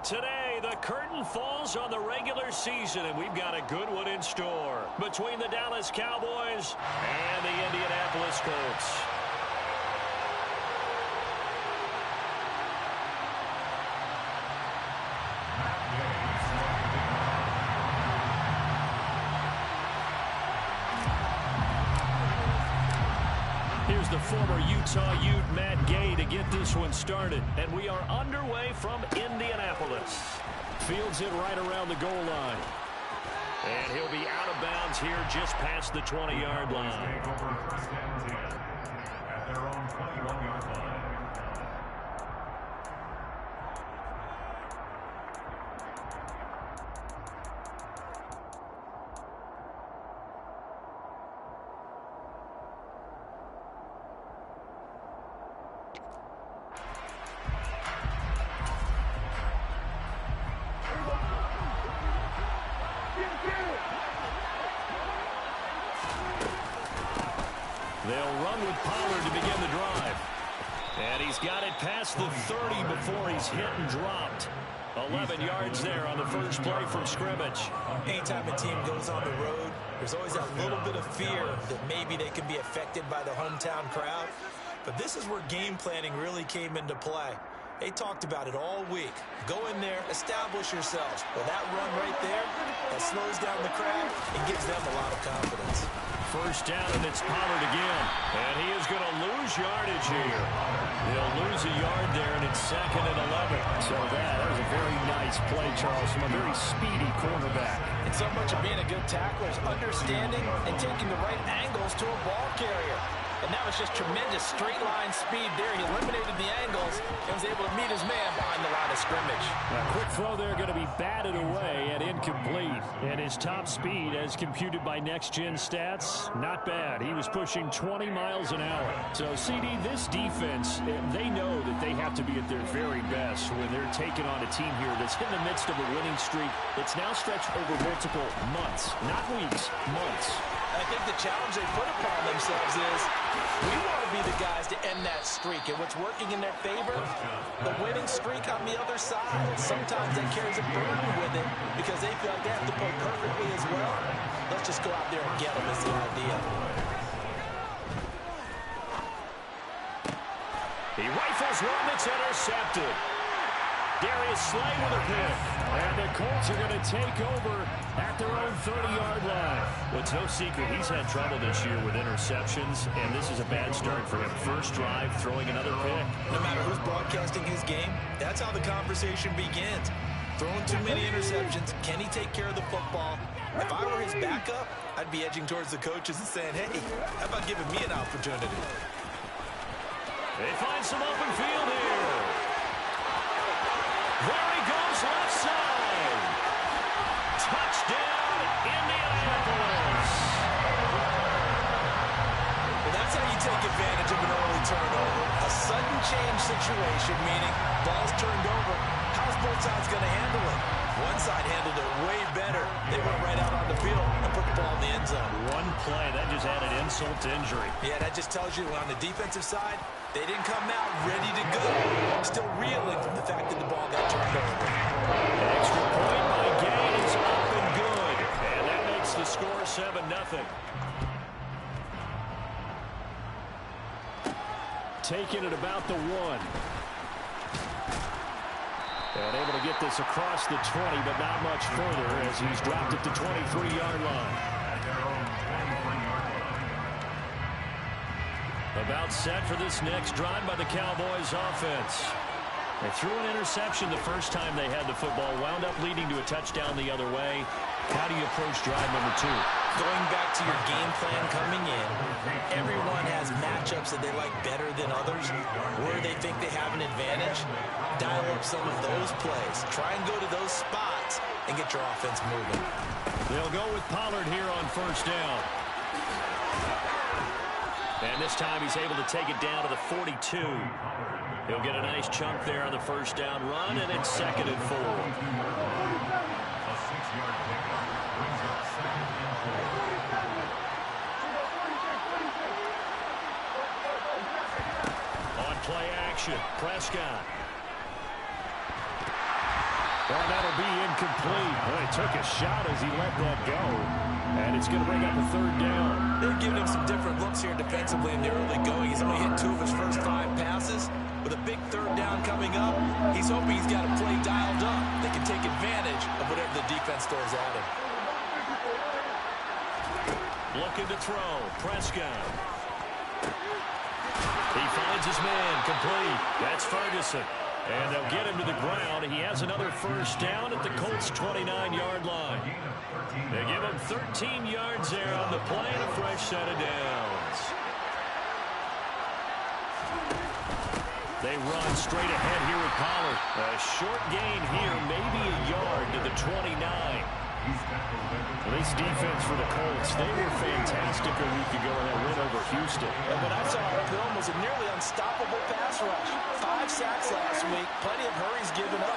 Today, the curtain falls on the regular season, and we've got a good one in store between the Dallas Cowboys and the Indianapolis Colts. Here's the former Utah Ute, Matt Gay, to get this one started. And we are underway from Indianapolis. Fields it right around the goal line. And he'll be out of bounds here just past the 20-yard line. At their own 21-yard line. They'll run with Pollard to begin the drive. And he's got it past the 30 before he's hit and dropped. 11 yards there on the first play from scrimmage. Anytime a team goes on the road, there's always that little bit of fear that maybe they can be affected by the hometown crowd. But this is where game planning really came into play. They talked about it all week. Go in there, establish yourselves. Well, that run right there, that slows down the crowd and gives them a lot of confidence. First down, and it's Pollard again. And he is going to lose yardage here. He'll lose a yard there, and it's 2nd and 11. So that was a very nice play, Charles, from a very speedy cornerback. And so much of being a good tackler is understanding and taking the right angles to a ball carrier. And that was just tremendous straight-line speed there. He eliminated the angles and was able to meet his man behind the line of scrimmage. A quick throw there going to be batted away and incomplete. And his top speed, as computed by Next Gen Stats, not bad. He was pushing 20 miles an hour. So, CD, this defense, they know that they have to be at their very best when they're taking on a team here that's in the midst of a winning streak that's now stretched over multiple months, not weeks, months. I think the challenge they put upon themselves is we want to be the guys to end that streak. And what's working in their favor, the winning streak on the other side. Sometimes that carries a burden with it because they feel like they have to play perfectly as well. Let's just go out there and get them is the idea. He rifles one that's intercepted. Darius Slay with a pick. And the Colts are going to take over at their own 30-yard line. Well, it's no secret he's had trouble this year with interceptions, and this is a bad start for him. First drive, throwing another pick. No matter who's broadcasting his game, that's how the conversation begins. Throwing too many interceptions, can he take care of the football? If I were his backup, I'd be edging towards the coaches and saying, hey, how about giving me an opportunity? They find some open field here. There he goes, left side. Touchdown, Indianapolis. Well, that's how you take advantage of an early turnover. A sudden change situation, meaning ball's turned over. How's both sides going to handle it? One side handled it way better. They went right out on the field and put the ball in the end zone. One play, that just added insult to injury. Yeah, that just tells you on the defensive side, they didn't come out ready to go. Still reeling from the fact that the ball got turned over. An extra point by Gay is up and good. And that makes the score 7-0. Taking it about the 1. And able to get this across the 20, but not much further as he's dropped at the 23-yard line. About set for this next drive by the Cowboys offense. They threw an interception the first time they had the football, wound up leading to a touchdown the other way. How do you approach drive number 2? Going back to your game plan coming in, everyone has matchups that they like better than others, where they think they have an advantage. Dial up some of those plays. Try and go to those spots and get your offense moving. They'll go with Pollard here on first down. And this time he's able to take it down to the 42. He'll get a nice chunk there on the first down run, and it's 2nd and 4. On play action, Prescott. Well, that'll be incomplete. Well, he took a shot as he let that go. And it's going to bring up a third down. They've given him some different looks here defensively in the early going. He's only hit 2 of his first 5 passes. With a big third down coming up, he's hoping he's got a play dialed up that can take advantage of whatever the defense throws at him. Looking to throw. Prescott. He finds his man. Complete. That's Ferguson. And they'll get him to the ground. He has another first down at the Colts' 29-yard line. They give him 13 yards there on the play and a fresh set of downs. They run straight ahead here with Pollard. A short gain here, maybe a yard to the 29. This defense for the Colts, they were fantastic a week ago in that win over Houston. And when I saw Oklahoma was a nearly unstoppable pass rush. 5 sacks last week, plenty of hurries given up.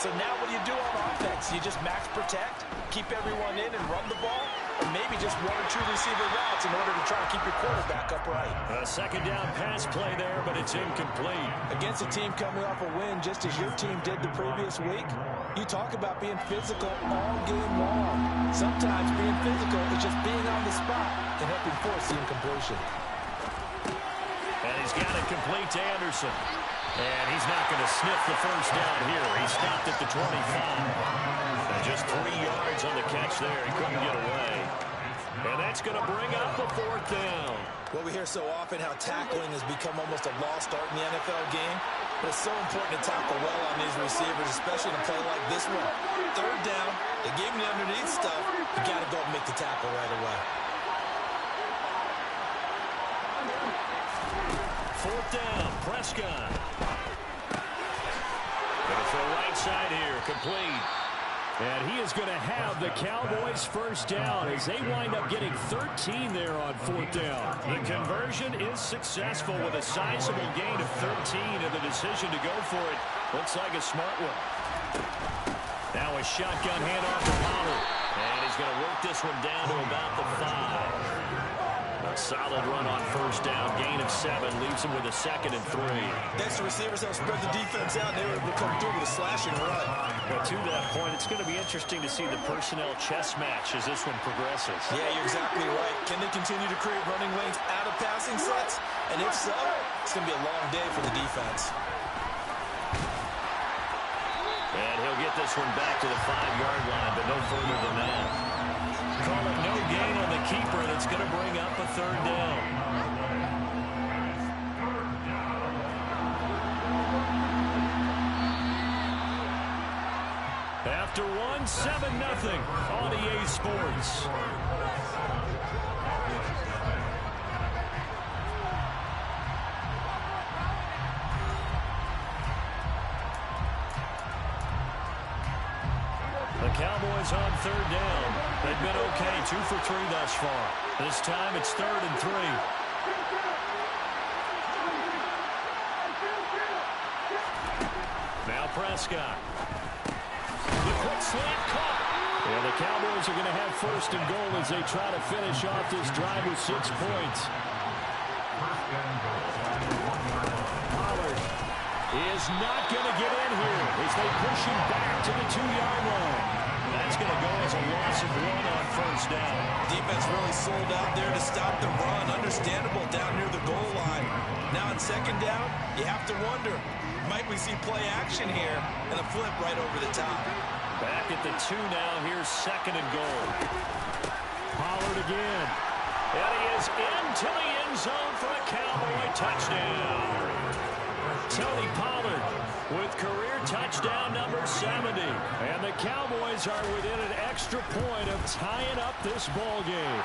So now what do you do on offense? You just max protect, keep everyone in and run the ball, or maybe just 1 or 2 receiver routes in order to try to keep your quarterback upright. A second down pass play there, but it's incomplete. Against a team coming off a win just as your team did the previous week, you talk about being physical all game long. Sometimes being physical is just being on the spot and helping force the incompletion. And he's got it complete to Anderson. And he's not going to sniff the first down here. He stopped at the 25. And just 3 yards on the catch there. He couldn't get away. And that's going to bring up a 4th down. Well, we hear so often how tackling has become almost a lost art in the NFL game. But it's so important to tackle well on these receivers, especially in a play like this one. 3rd down, they gave him the underneath stuff. You got to go and make the tackle right away. 4th down, Prescott. Gonna throw right side here, complete. And he is going to have the Cowboys' first down as they wind up getting 13 there on 4th down. The conversion is successful with a sizable gain of 13, and the decision to go for it looks like a smart one. Now a shotgun handoff to Pollard. And he's going to work this one down to about the 5. A solid run on first down, gain of 7, leaves him with a 2nd and 3. Next, receivers have spread the defense out, and they were able to come through with a slashing run. Well, to that point, it's going to be interesting to see the personnel chess match as this one progresses. Yeah, you're exactly right. Can they continue to create running lanes out of passing sets? And if so, it's going to be a long day for the defense. And he'll get this one back to the 5-yard line, but no further than that. Call it no gain on the keeper, and it's going to bring up a 3rd down. After one, 7-0 on EA Sports. The Cowboys on 3rd down. They've been okay, 2 for 3 thus far. This time it's 3rd and 3. Now Prescott. The quick slant caught. And the Cowboys are going to have 1st and goal as they try to finish off this drive with 6 points. Pollard is not going to get in here as they push him back to the 2-yard line. That's going to go as a loss of 1 on first down. Defense really sold out there to stop the run. Understandable down near the goal line. Now on 2nd down, you have to wonder, might we see play action here and a flip right over the top? Back at the 2 now. Here's 2nd and goal. Pollard again. And he is into the end zone for a Cowboy touchdown. Tony Pollard with career touchdown number 70. And the Cowboys are within an extra point of tying up this ball game.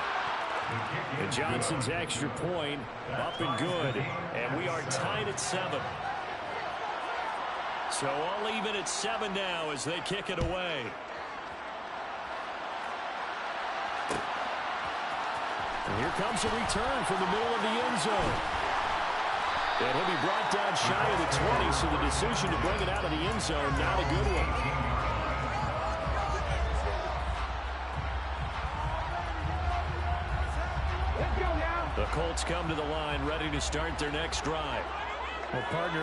And Johnson's extra point up and good. And we are tied at 7. So all even at 7 now as they kick it away. And here comes a return from the middle of the end zone. And he'll be brought down shy of the 20, so the decision to bring it out of the end zone, not a good one. The Colts come to the line ready to start their next drive. Well, partner,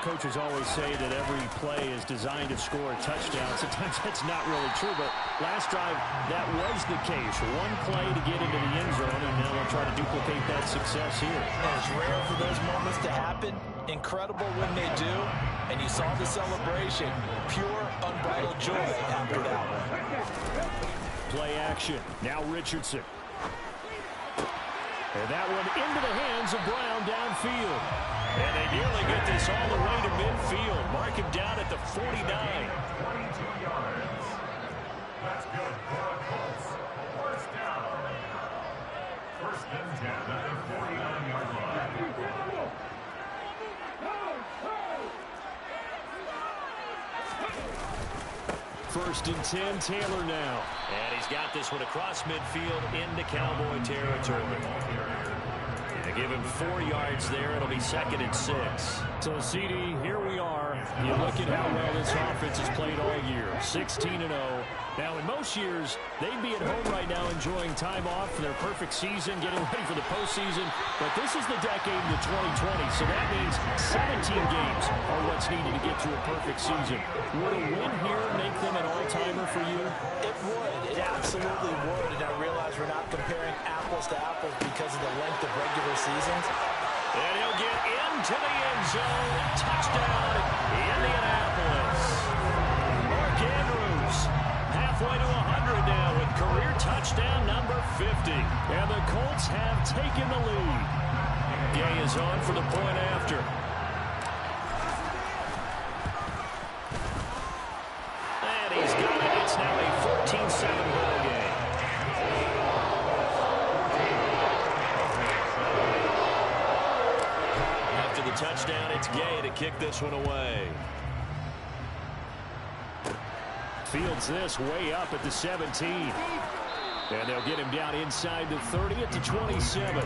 coaches always say that every play is designed to score a touchdown. Sometimes that's not really true, but last drive, that was the case. One play to get into the end zone, and now they'll try to duplicate that success here. And it's rare for those moments to happen. Incredible when they do. And you saw the celebration. Pure, unbridled joy after that one. Play action. Now Richardson. And that one into the hands of Brown downfield. And they nearly get this all the way to midfield. Mark him down at the 49. 22 yards. That's good for the Colts. First down. First and 10 at the 49-yard line. First and 10, Taylor now. And he's got this one across midfield into Cowboy territory. They give him 4 yards there. It'll be second and 6. So, CD, here we are. You look at how well this offense has played all year. 16-0. Now, in most years, they'd be at home right now enjoying time off for their perfect season, getting ready for the postseason. But this is the decade of the 2020, so that means 17 games are what's needed to get to a perfect season. Would a win here make them an all-timer for you? It would. It absolutely would. And I realize we're not comparing apples to apples because of the length of regular seasons. And he'll get into the end zone. Touchdown, Indianapolis. Mark Andrews, halfway to 100 now with career touchdown number 50. And the Colts have taken the lead. Gay is on for the point after. And he's got it. It's now a 14-7 ball game. After the touchdown, it's Gay to kick this one away. Fields this way up at the 17. And they'll get him down inside the 30 at the 27.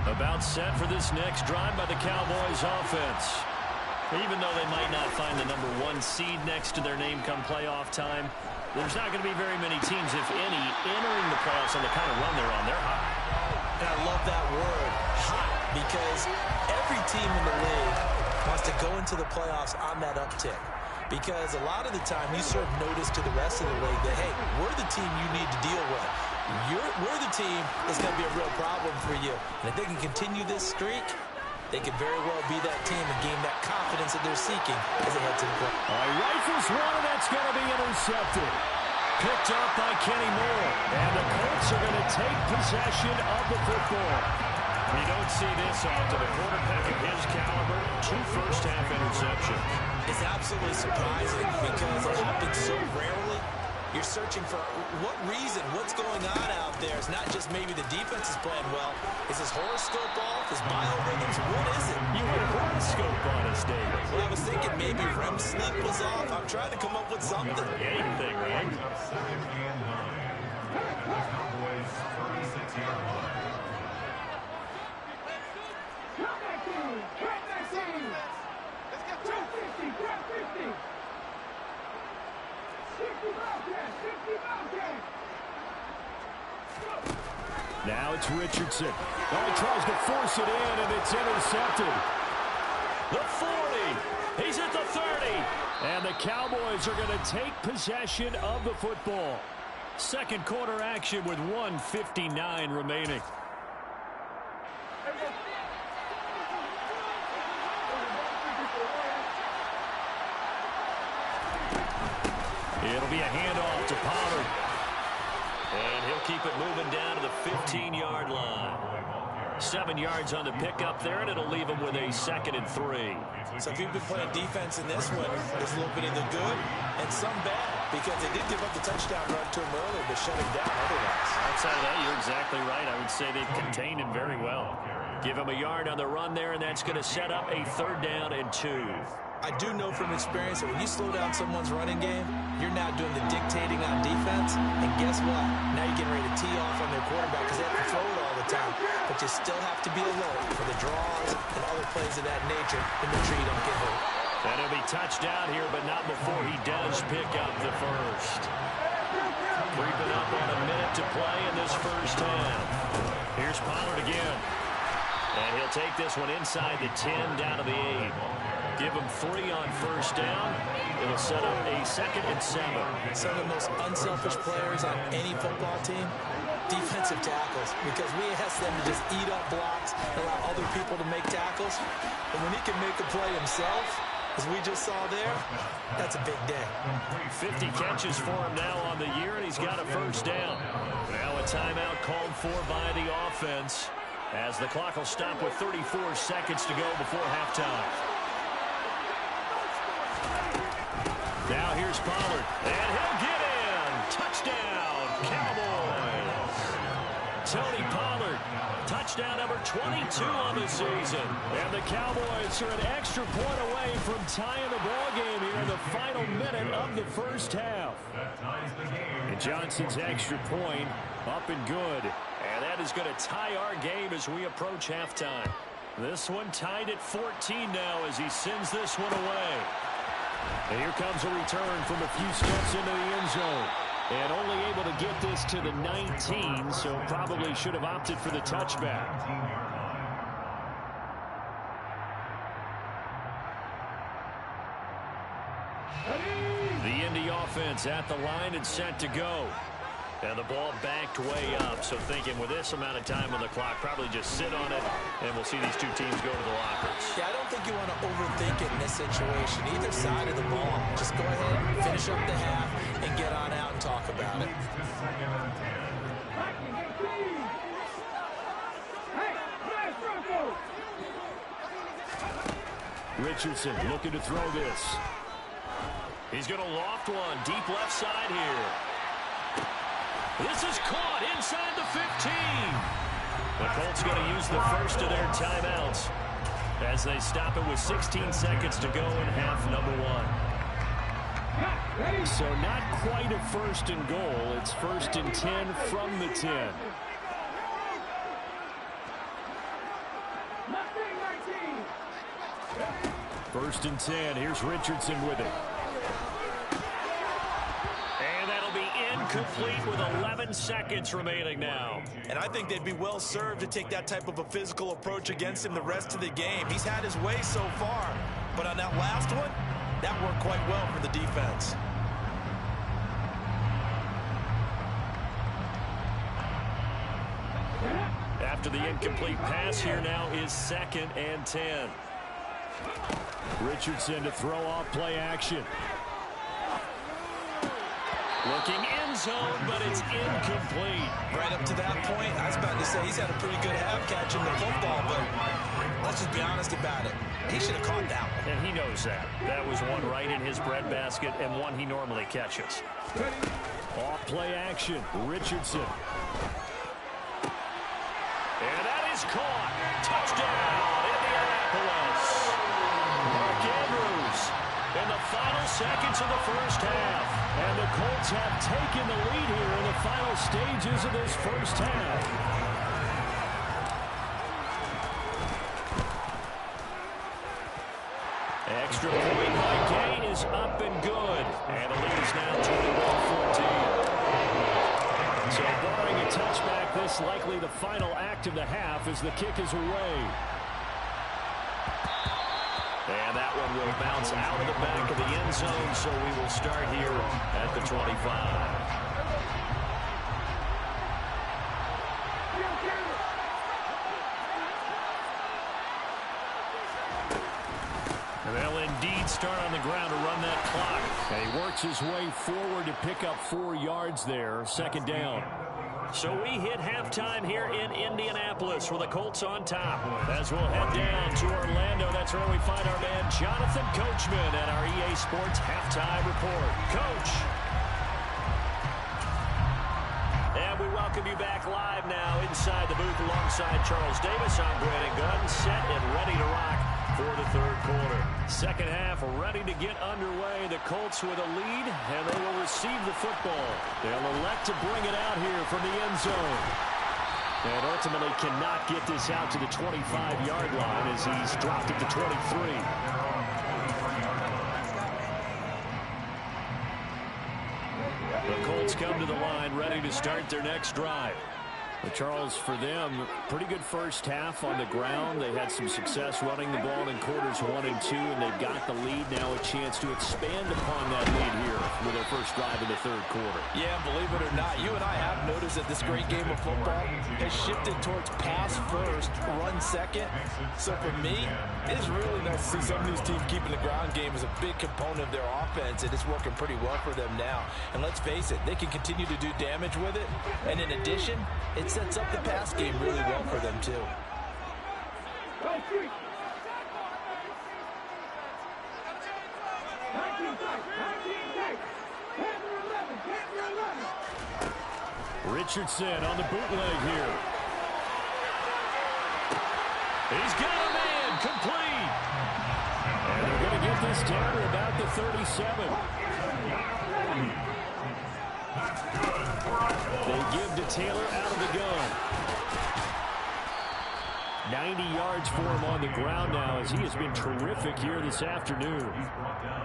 About set for this next drive by the Cowboys offense. Even though they might not find the number 1 seed next to their name come playoff time, there's not going to be very many teams, if any, entering the playoffs on the kind of run they're on. They're hot. And I love that word, hot, because every team in the league wants to go into the playoffs on that uptick. Because a lot of the time you serve notice to the rest of the league that, hey, we're the team you need to deal with. We're the team that's going to be a real problem for you. And if they can continue this streak, they could very well be that team and gain that confidence that they're seeking as they head to the play. All right, rifles one, and that's going to be intercepted. Picked up by Kenny Moore. And the Colts are going to take possession of the football. We don't see this often. A quarterback of his caliber, 2 first-half interceptions. It's absolutely surprising because it happens so rarely. You're searching for what reason, what's going on out there. It's not just maybe the defense is playing well. Is his horoscope off? His biorhythms? What is it? You had a horoscope on us, David. Well, I was thinking maybe REM sleep was off. I'm trying to come up with something. Anything, right? Second and 9 at the Cowboys' 36-yard line. Now it's Richardson. Oh, he tries to force it in, and it's intercepted. The 40. He's at the 30. And the Cowboys are going to take possession of the football. Second quarter action with 1:59 remaining. It'll be a handoff to Pollard. And he'll keep it moving down to the 15-yard line. 7 yards on the pickup there, and it'll leave him with a 2nd and 3. So if you've been playing defense in this one, there's a little bit of the good and some bad, because they did give up the touchdown run to him earlier, but shut him down otherwise. Outside of that, you're exactly right. I would say they've contained him very well. Give him a yard on the run there, and that's going to set up a 3rd down and 2. I do know from experience that when you slow down someone's running game, you're now doing the dictating on defense. And guess what? Now you're getting ready to tee off on their quarterback because they have to throw it all the time. But you still have to be alert for the draws and other plays of that nature to make sure you don't get hurt. And he'll be touched down here, but not before he does pick up the first. Creeping up on a minute to play in this first half. Here's Pollard again. And he'll take this one inside the 10 down to the 8. Give him 3 on first down. It'll set up a 2nd and 7. Some of the most unselfish players on any football team, defensive tackles, because we ask them to just eat up blocks and allow other people to make tackles. And when he can make a play himself, as we just saw there, that's a big day. 50 catches for him now on the year, and he's got a first down. Now a timeout called for by the offense, as the clock will stop with 34 seconds to go before halftime. Now here's Pollard, and he'll get in. Touchdown, Cowboys. Tony Pollard, touchdown number 22 on the season. And the Cowboys are an extra point away from tying the ball game here in the final minute of the first half. And Johnson's extra point up and good. And that is going to tie our game as we approach halftime. This one tied at 14 now as he sends this one away. And here comes a return from a few steps into the end zone. And only able to get this to the 19, so probably should have opted for the touchback. The Indy offense at the line and set to go. And the ball backed way up, so thinking with this amount of time on the clock, probably just sit on it, and we'll see these two teams go to the lockers. Yeah, I don't think you want to overthink it in this situation. Either side of the ball. Just go ahead, finish up the half, and get on out and talk about it. Richardson looking to throw this. He's going to loft one deep left side here. This is caught inside the 15. The Colts going to use the first of their timeouts as they stop it with 16 seconds to go in half number 1. So not quite a first and goal. It's 1st and 10 from the 10. First and 10. Here's Richardson with it. Complete with 11 seconds remaining now. And I think they'd be well served to take that type of a physical approach against him the rest of the game. He's had his way so far, but on that last one, that worked quite well for the defense. After the incomplete pass, here now is 2nd and 10. Richardson to throw off play action. Looking end zone, but it's incomplete. Right up to that point, I was about to say he's had a pretty good half catching the football, but let's just be honest about it. He should have caught that one. And he knows that. That was one right in his breadbasket and one he normally catches. Off play action, Richardson. And that is caught. Touchdown, Indianapolis. Mark Andrews in the final seconds of the first half. And the Colts have taken the lead here in the final stages of this first half. Extra point by Gay is up and good. And the lead is now 21-14. So barring a touchback, this likely the final act of the half as the kick is away. And that one will bounce out of the back of the end zone, so we will start here at the 25. And they'll indeed start on the ground to run that clock. And he works his way forward to pick up 4 yards there, 2nd down. So we hit halftime here in Indianapolis with the Colts on top. As we'll head down to Orlando, that's where we find our man Jonathan Coachman at our EA Sports Halftime Report. Coach. And we welcome you back live now inside the booth alongside Charles Davis. I'm Brandon Gunn, set and ready to rock for the 3rd quarter. Second half ready to get underway. The Colts with a lead, and they will receive the football. They'll elect to bring it out here from the end zone. And ultimately cannot get this out to the 25-yard line as he's dropped it to 23. The Colts come to the line, ready to start their next drive. Well, Charles, for them, pretty good first half on the ground. They had some success running the ball in quarters 1 and 2, and they've got the lead. Now a chance to expand upon that lead here with their first drive in the third quarter. Yeah, believe it or not, you and I have noticed that this great game of football has shifted towards pass first, run second. So for me, it's really nice to see some of these teams keeping the ground game as a big component of their offense, and it's working pretty well for them now. And let's face it, they can continue to do damage with it. And in addition, it sets up the pass game really well for them, too. Richardson on the bootleg here. He's got a man complete. And they're going to get this down to about the 37. They give to Taylor out of the gun. 90 yards for him on the ground now as he has been terrific here this afternoon.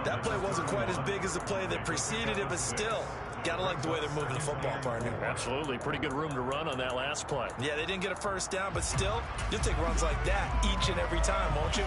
That play wasn't quite as big as the play that preceded it, but still, got to like the way they're moving the football, partner. Absolutely. Pretty good room to run on that last play. Yeah, they didn't get a first down, but still, you'll take runs like that each and every time, won't you?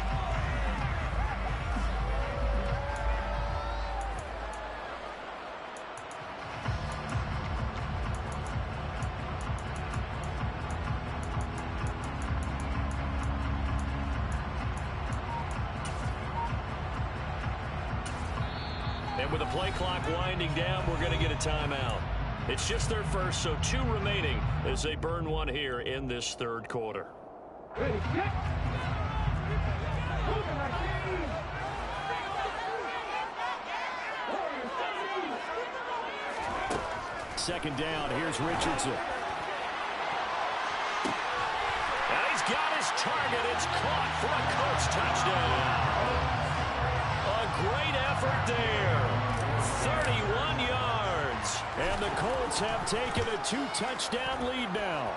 And with the play clock winding down, we're going to get a timeout. It's just their first, so 2 remaining as they burn one here in this third quarter. Second down, here's Richardson. And he's got his target. It's caught for a Colts touchdown. A great effort there. 31 yards. And the Colts have taken a 2-touchdown lead now.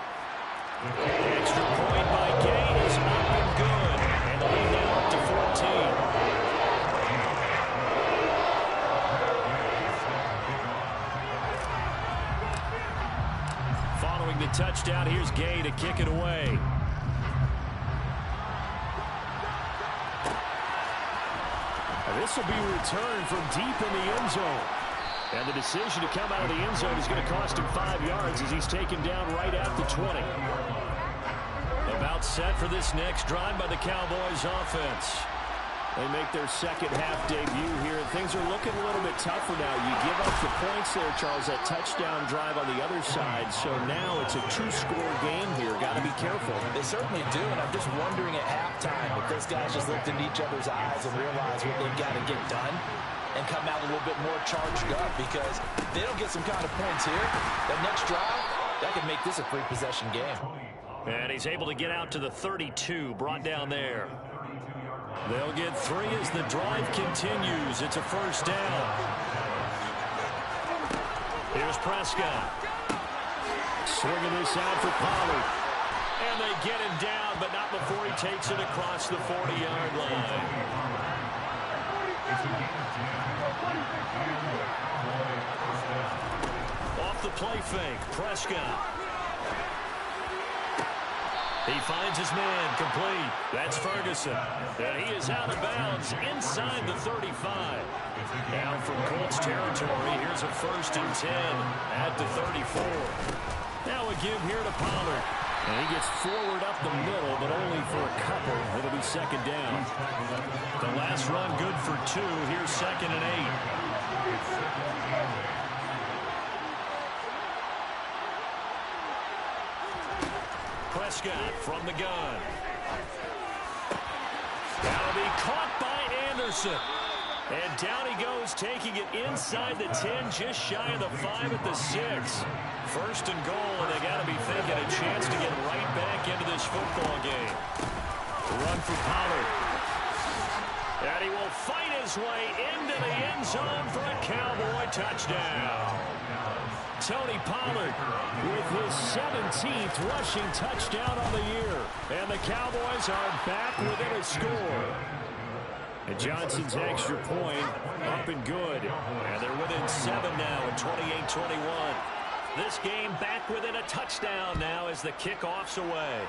Extra point by Gay is up and good. And the lead now up to 14. Following the touchdown, here's Gay to kick it away. This will be returned from deep in the end zone. And the decision to come out of the end zone is going to cost him 5 yards as he's taken down right at the 20. About set for this next drive by the Cowboys offense. They make their second half debut here. Things are looking a little bit tougher now. You give up the points there, Charles, that touchdown drive on the other side. So now it's a 2-score game here. Got to be careful. They certainly do, and I'm just wondering at halftime if those guys just looked into each other's eyes and realized what they've got to get done and come out a little bit more charged up, because if they don't get some kind of points here, that next drive, that could make this a 3-possession game. And he's able to get out to the 32, brought down there. They'll get 3 as the drive continues. It's a first down. Here's Prescott. Swinging this out for Pollard. And they get him down, but not before he takes it across the 40-yard line. Off the play fake, Prescott. He finds his man complete. That's Ferguson. And he is out of bounds inside the 35. Now from Colts territory, here's a 1st and 10 at the 34. Now a give here to Pollard. And he gets forward up the middle, but only for a couple. It'll be second down. The last run good for 2. Here's 2nd and 8. Prescott from the gun. That'll be caught by Anderson. And down he goes, taking it inside the 10, just shy of the 5 at the 6. 1st and goal, and they got to be thinking a chance to get right back into this football game. Run for Pollard. And he will fight his way into the end zone for a Cowboy touchdown. Tony Pollard with his 17th rushing touchdown on the year. And the Cowboys are back within a score. And Johnson's extra point up and good. And they're within 7 now at 28-21. This game back within a touchdown now as the kickoff's away.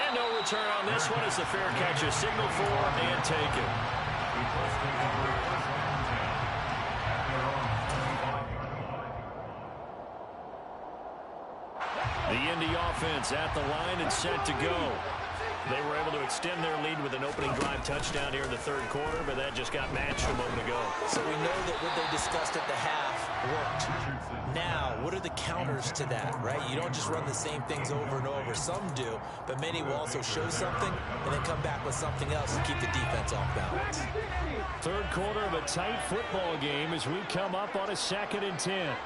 And no return on this one as the fair catch is signaled for and taken. The Indy offense at the line and set to go. They were able to extend their lead with an opening drive touchdown here in the third quarter, but that just got matched a moment ago. So we know that what they discussed at the half worked. Now, what are the counters to that, right? You don't just run the same things over and over. Some do, but many will also show something and then come back with something else to keep the defense off balance. Third quarter of a tight football game as we come up on a 2nd and 10.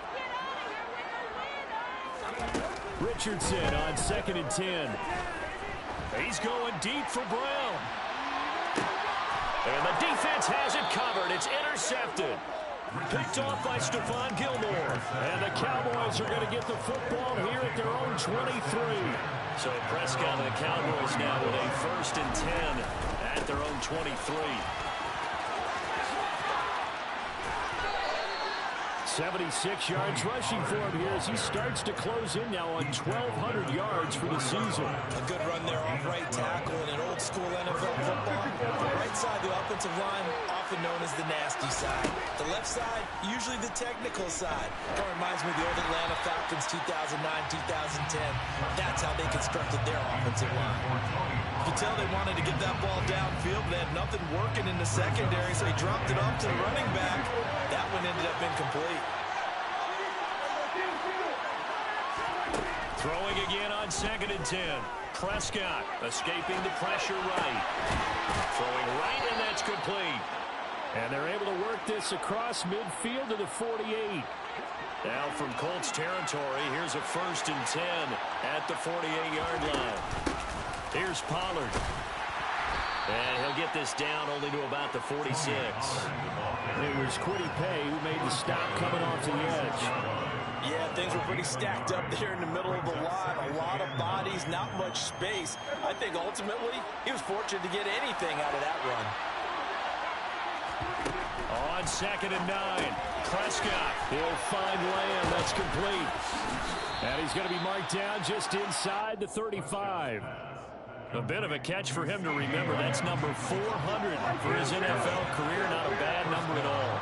Richardson on 2nd and 10. He's going deep for Brown. And the defense has it covered. It's intercepted. Picked off by Stephon Gilmore. And the Cowboys are going to get the football here at their own 23. So Prescott and the Cowboys now with a 1st and 10 at their own 23. 76 yards rushing for him here as he starts to close in now on 1,200 yards for the season. A good run there off right tackle in an old school NFL football. The right side, the offensive line, often known as the nasty side. The left side, usually the technical side. Kind of reminds me of the old Atlanta Falcons 2009-2010. That's how they constructed their offensive line. You can tell they wanted to get that ball downfield, but they had nothing working in the secondary, so he dropped it off to the running back. That one ended up incomplete. Throwing again on 2nd and 10. Prescott escaping the pressure right. Throwing right, and that's complete. And they're able to work this across midfield to the 48. Now from Colts territory, here's a 1st and 10 at the 48-yard line. Here's Pollard. And he'll get this down only to about the 46. It was Kwity Paye who made the stop coming off the edge. Yeah, things were pretty stacked up there in the middle of the line. A lot of bodies, not much space. I think ultimately he was fortunate to get anything out of that run. On 2nd and 9, Prescott. He'll find Lamb. That's complete. And he's going to be marked down just inside the 35. A bit of a catch for him to remember. That's number 400 for his NFL career. Not a bad number at all.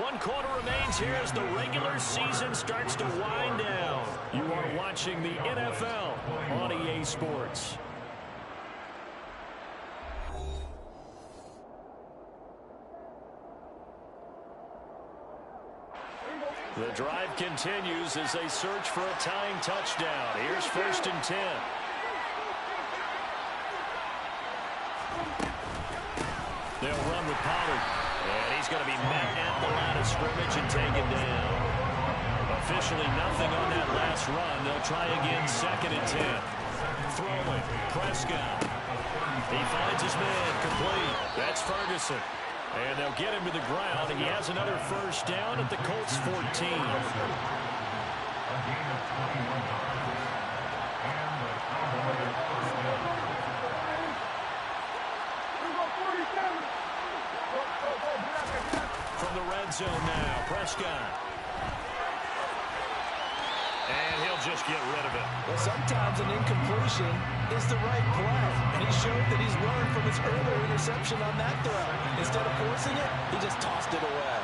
One quarter remains here as the regular season starts to wind down. You are watching the NFL on EA Sports. The drive continues as they search for a tying touchdown. Here's 1st and 10. They'll run with Pollard. And he's going to be met at the line of scrimmage and taken down. Officially nothing on that last run. They'll try again 2nd and 10. Throwing. Prescott. He finds his man complete. That's Ferguson. And they'll get him to the ground. He has another 1st down at the Colts 14. From the red zone now, Prescott. And he'll just get rid of it. Well, sometimes an incompletion is the right play. And he showed that he's learned from his earlier interception on that throw. Instead of forcing it, he just tossed it away.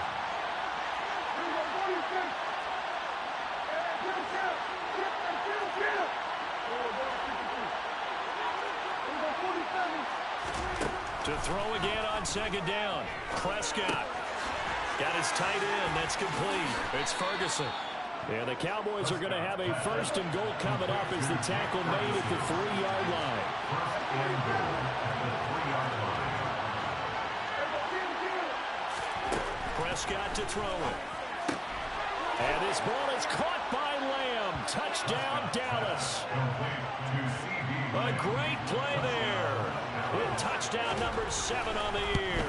To throw again on 2nd down. Prescott. Got his tight end. That's complete. It's Ferguson. And the Cowboys are going to have a 1st and goal coming up as the tackle made at the 3-yard line. Prescott to throw it. And this ball is caught by Lamb. touchdown, Dallas. A great play there. With touchdown number 7 on the year.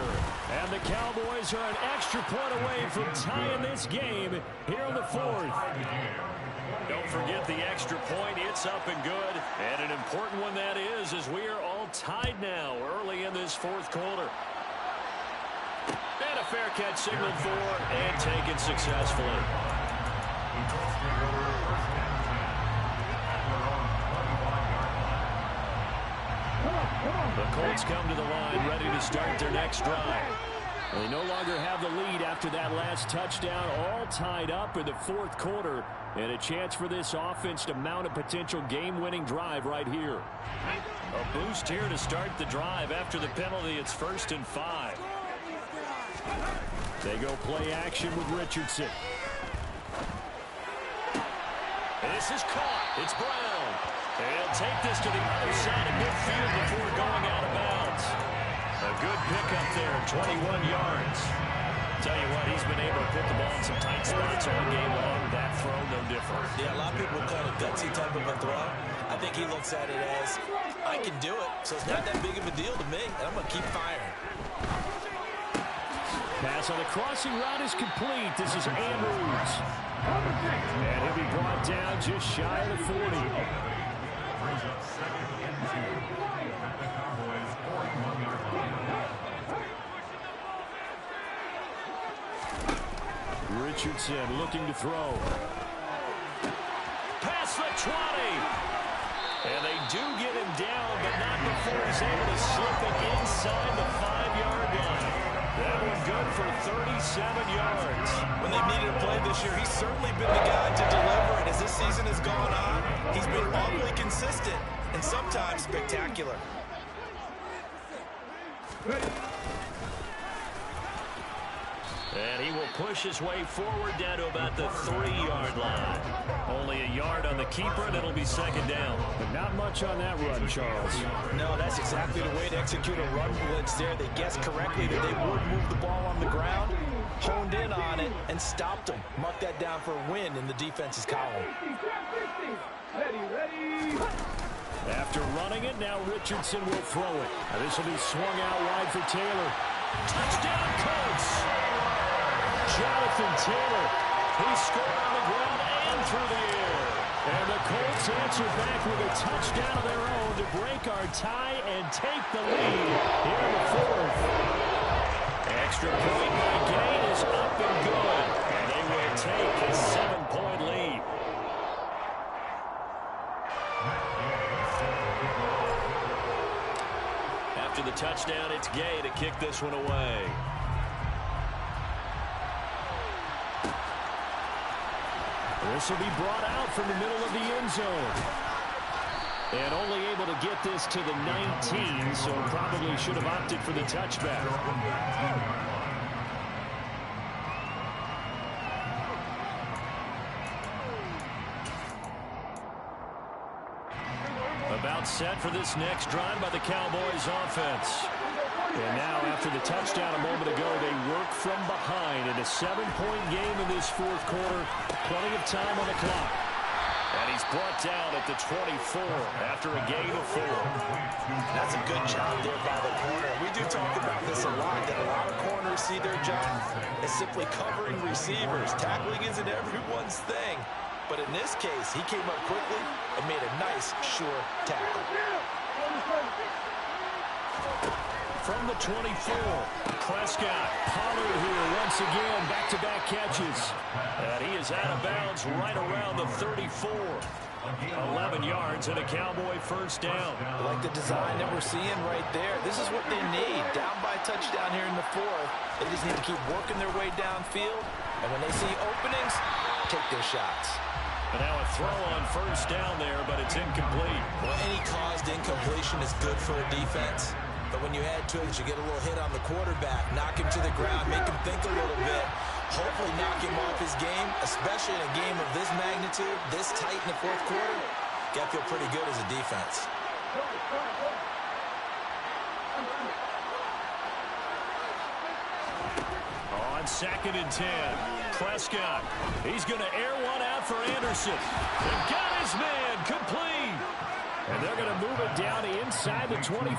And the Cowboys are an extra point away from tying this game here in the 4th. Don't forget the extra point. It's up and good. And an important one that is, as we are all tied now early in this 4th quarter. And a fair catch signaled for and taken successfully. The Colts come to the line ready to start their next drive. They no longer have the lead after that last touchdown, all tied up in the 4th quarter, and a chance for this offense to mount a potential game-winning drive right here. A boost here to start the drive after the penalty. It's 1st and 5. They go play action with Richardson. This is caught. It's Brown. They'll take this to the other side of midfield before going out of bounds. A good pickup there, 21 yards. Tell you what, he's been able to put the ball in some tight spots all game long. That throw, no different. Yeah, a lot of people call it a gutsy type of a throw. I think he looks at it as, I can do it, so it's not that big of a deal to me, and I'm going to keep firing. Pass on the crossing route is complete. This is Andrews. And he'll be brought down just shy of the 40. Brings up 2nd and 2 at the Cowboys' 41-yard line. Richardson looking to throw. Pass the 20. And they do get him down, but not before he's able to slip it inside the 5-yard line. That one good for 37 yards. When they've needed a play this year, he's certainly been the guy to deliver it. As this season has gone on, he's been awfully consistent and sometimes spectacular. And he will push his way forward down to about the 3-yard line. Only a yard on the keeper, and it'll be 2nd down. But not much on that run, Charles. No, that's exactly the way to execute a run blitz there. They guessed correctly that they would move the ball on the ground, honed in on it, and stopped them. Mark that down for a win in the defense's column. After running it, now Richardson will throw it. Now this will be swung out wide for Taylor. Touchdown, Colts! Jonathan Taylor, he scored on the ground and through the air. And the Colts answer back with a touchdown of their own to break our tie and take the lead here in the 4th. Extra point by Gain is up and good. And they will take a 7-point lead. After the touchdown, it's Gay to kick this one away. This will be brought out from the middle of the end zone. And only able to get this to the 19, so probably should have opted for the touchback. About set for this next drive by the Cowboys offense. And now, after the touchdown a moment ago, they work from behind in a 7-point game in this 4th quarter. Plenty of time on the clock. And he's brought down at the 24 after a gain of 4. That's a good job there by the corner. We do talk about this a lot, that a lot of corners see their job as simply covering receivers. Tackling isn't everyone's thing. But in this case, he came up quickly and made a nice, sure tackle. From the 24, Prescott, Pollard here once again, back-to-back catches. And he is out of bounds right around the 34. 11 yards and a Cowboy 1st down. I like the design that we're seeing right there. This is what they need. Down by a touchdown here in the 4th. They just need to keep working their way downfield. And when they see openings, take their shots. And now a throw on 1st down there, but it's incomplete. Well, any caused incompletion is good for a defense. But when you add to it, you get a little hit on the quarterback, knock him to the ground, make him think a little bit, hopefully knock him off his game, especially in a game of this magnitude, this tight in the 4th quarter. Got to feel pretty good as a defense. On 2nd and 10, Prescott. He's going to air one out for Anderson. And got his man complete. And they're going to move it down inside the 25.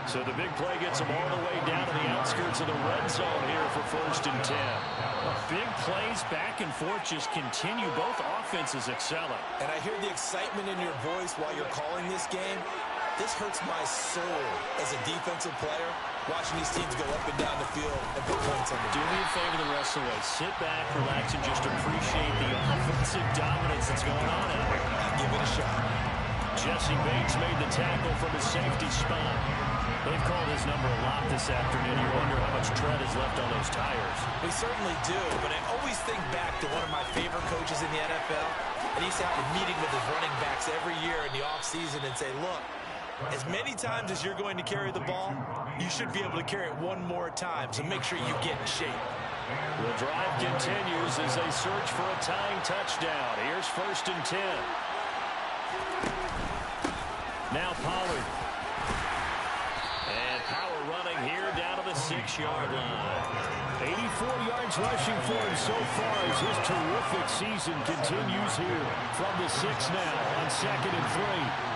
So the big play gets them all the way down to the outskirts of the red zone here for 1st and 10. Big plays back and forth just continue. Both offenses excelling. And I hear the excitement in your voice while you're calling this game. This hurts my soul as a defensive player, watching these teams go up and down the field and put points on the Do me a favor the rest of the way. Sit back, relax, and just appreciate the offensive dominance that's going on out here. I'll give it a shot. Jesse Bates made the tackle from his safety spot. They've called his number a lot this afternoon. You wonder how much tread is left on those tires. We certainly do, but I always think back to one of my favorite coaches in the NFL, and he used to have a meeting with his running backs every year in the offseason and say, look, as many times as you're going to carry the ball, you should be able to carry it one more time, so make sure you get in shape. The drive continues as they search for a tying touchdown. Here's 1st and 10. Now Pollard. And Power running here down to the 6-yard line. 84 yards rushing for him so far as his terrific season continues here from the 6 now on 2nd and 3.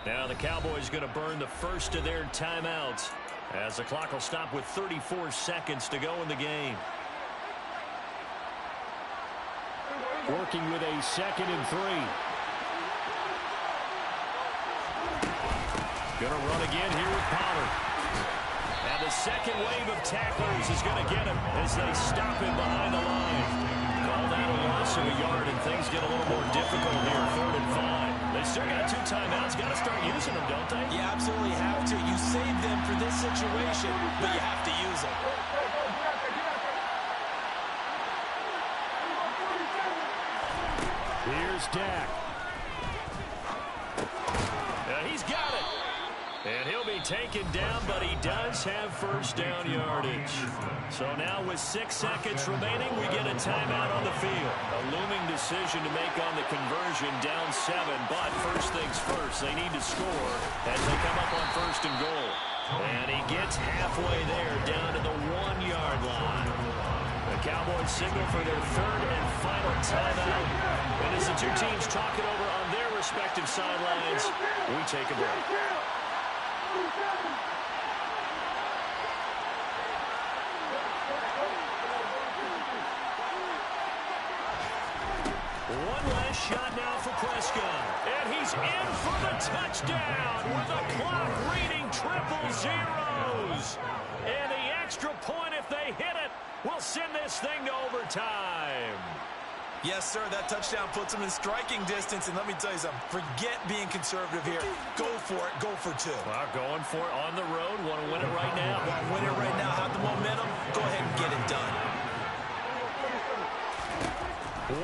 Now the Cowboys going to burn the first of their timeouts as the clock will stop with 34 seconds to go in the game. Working with a 2nd and 3. Going to run again here with Pollard. And the second wave of tacklers is going to get him as they stop him behind the line. Call that a loss of a yard, and things get a little more difficult here, 3rd and 5. They still got 2 timeouts. Got to start using them, don't they? You absolutely have to. You save them for this situation, but you have to use them. Here's Dak. He's got it. And he'll be taken down, but he does have 1st down yardage. So now with 6 seconds remaining, we get a timeout on the field. A looming decision to make on the conversion, down 7. But first things first, they need to score as they come up on 1st and goal. And he gets halfway there, down to the 1-yard line. The Cowboys signal for their 3rd and final timeout. And as the two teams talk it over on their respective sidelines, we take a break. One last shot now for Prescott. And he's in for the touchdown with the clock reading triple zeros. And the extra point, if they hit it, will send this thing to overtime. Yes, sir, that touchdown puts them in striking distance. And let me tell you something, forget being conservative here. Go for it, go for 2. Well, going for it on the road. Want to win it right now. Want to win it right now, have the momentum. Go ahead and get it done.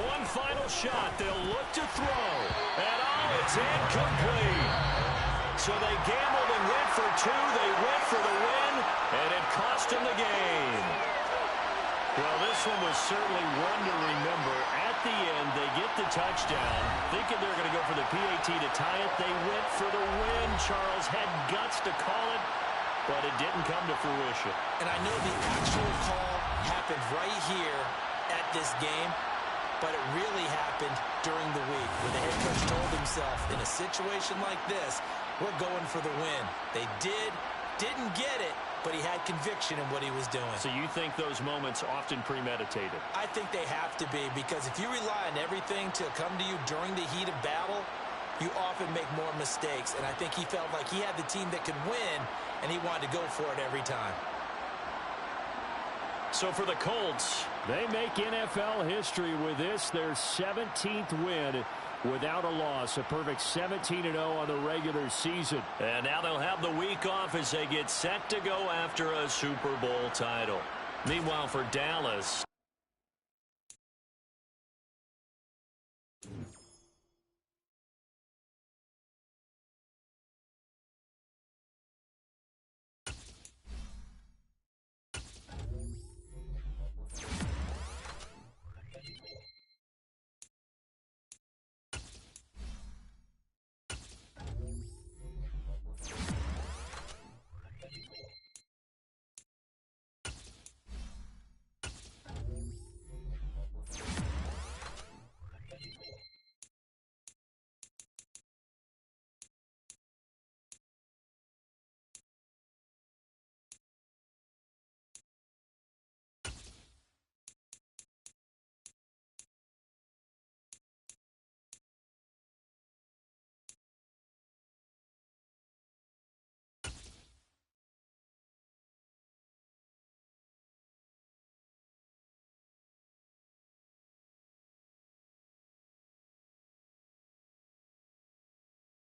One final shot. They'll look to throw. And it's incomplete. So they gambled and went for 2. They went for the win, and it cost them the game. Well, this one was certainly one to remember. At the end, they get the touchdown, thinking they're going to go for the PAT to tie it. They went for the win. Charles had guts to call it, but it didn't come to fruition. And I know the actual call happened right here at this game, but it really happened during the week when the head coach told himself, in a situation like this, we're going for the win. They didn't get it, but he had conviction in what he was doing. So you think those moments often premeditated? I think they have to be, because if you rely on everything to come to you during the heat of battle, you often make more mistakes. And I think he felt like he had the team that could win, and he wanted to go for it every time. So for the Colts, they make NFL history with this, their 17th win without a loss. A perfect 17-0 on the regular season. And now they'll have the week off as they get set to go after a Super Bowl title. Meanwhile, for Dallas,